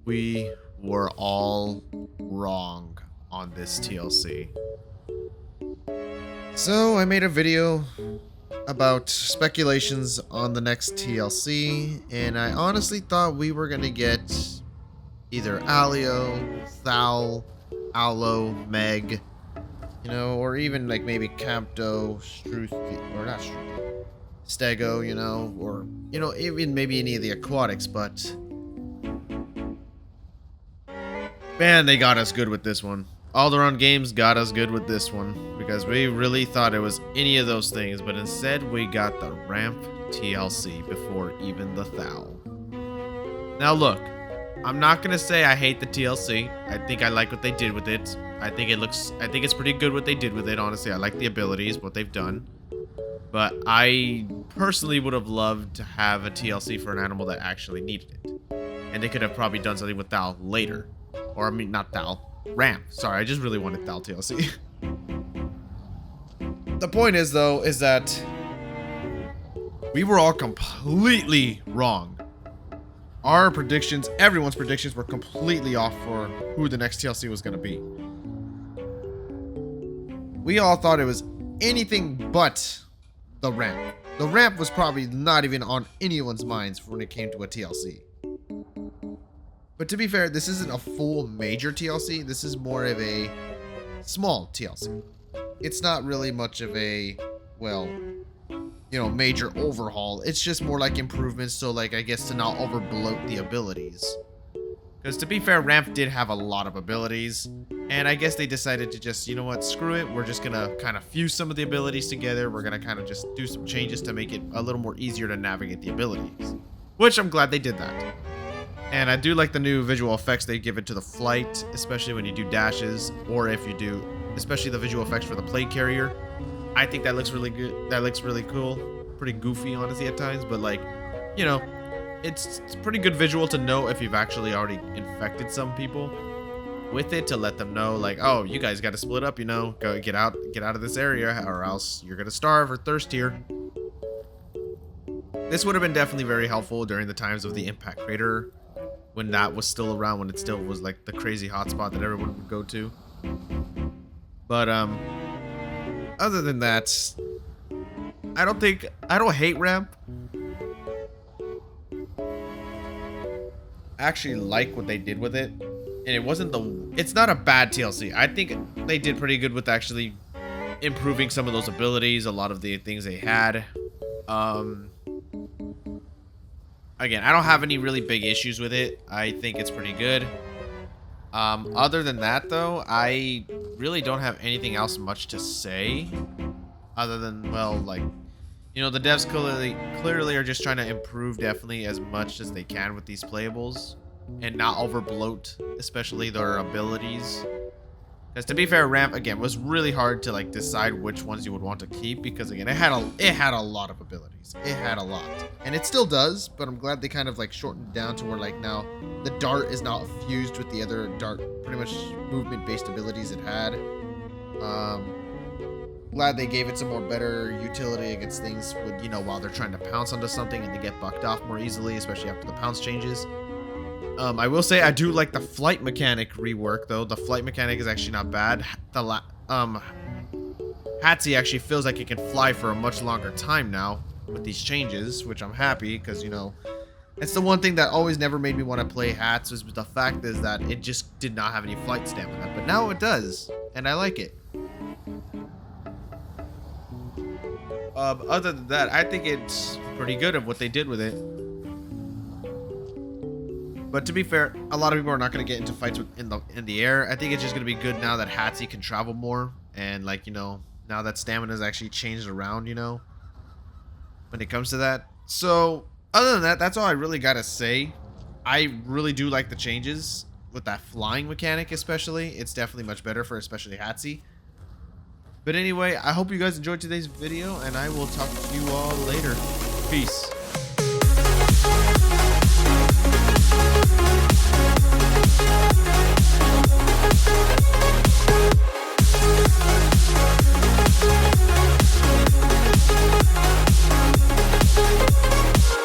We were all wrong on this TLC. So I made a video about speculations on the next TLC, and I honestly thought we were gonna get either Alio, Thal, Allo, Meg, or even like maybe Campto, Struth, or not Struth, Stego, or even maybe any of the aquatics, but man, they got us good with this one. Alderaan Games got us good with this one because we really thought it was any of those things, but instead we got the Ramp TLC before even the Thal. Now look, I'm not gonna say I hate the TLC. I think I like what they did with it. I think it's pretty good what they did with it, honestly. I like the abilities, what they've done. But I personally would have loved to have a TLC for an animal that actually needed it. And they could have probably done something with Thal later. Or, I mean, not Thal. Ramp. Sorry, I just really wanted Thal TLC. The point is, though, is that we were all completely wrong. Our predictions, everyone's predictions, were completely off for who the next TLC was going to be. We all thought it was anything but the Ramp. The Ramp was probably not even on anyone's minds when it came to a TLC. But to be fair, this isn't a full major TLC. This is more of a small TLC. It's not really much of a, major overhaul. It's just more like improvements, so like I guess to not overbloat the abilities. Because to be fair, Ramp did have a lot of abilities, and I guess they decided to just, screw it. We're just gonna kind of fuse some of the abilities together. We're gonna kind of just do some changes to make it a little more easier to navigate the abilities. Which I'm glad they did that. And I do like the new visual effects they give it to the flight, especially when you do dashes, or if you do, especially the visual effects for the plate carrier. I think that looks really good. That looks really cool. Pretty goofy, honestly, at times, but like, it's pretty good visual to know if you've actually already infected some people with it, to let them know, like, oh, you guys got to split up, go get out of this area, or else you're gonna starve or thirst here. This would have been definitely very helpful during the times of the Impact Crater, when that was still around, when it still was like the crazy hotspot that everyone would go to. But other than that, I don't hate Ramp. I actually like what they did with it, and it's not a bad TLC. I think they did pretty good with actually improving some of those abilities, a lot of the things they had. Again, I don't have any really big issues with it. I think it's pretty good. Other than that, though, I really don't have anything else much to say. Other than, the devs clearly are just trying to improve definitely as much as they can with these playables. And not overbloat, especially their abilities. Because to be fair, Ramp, again, was really hard to decide which ones you would want to keep, because again, it had a lot of abilities. It had a lot, and it still does. But I'm glad they kind of shortened it down to where now the dart is not fused with the other dart, pretty much movement-based abilities it had. Glad they gave it some more better utility against things with while they're trying to pounce onto something and they get bucked off more easily, especially after the pounce changes. I will say I do like the flight mechanic rework, though. The flight mechanic is actually not bad. Hatsi actually feels like it can fly for a much longer time now with these changes, which I'm happy, because it's the one thing that always never made me want to play Hats, was the fact is that it just did not have any flight stamina, but now it does, and I like it. Other than that, I think it's pretty good of what they did with it. But to be fair, a lot of people are not going to get into fights in the air. I think it's just going to be good now that Hatsi can travel more, and now that stamina is actually changed around, when it comes to that. So other than that, that's all I really got to say. I really do like the changes with that flying mechanic, especially. It's definitely much better for especially Hatsi. But anyway, I hope you guys enjoyed today's video, and I will talk to you all later. Peace.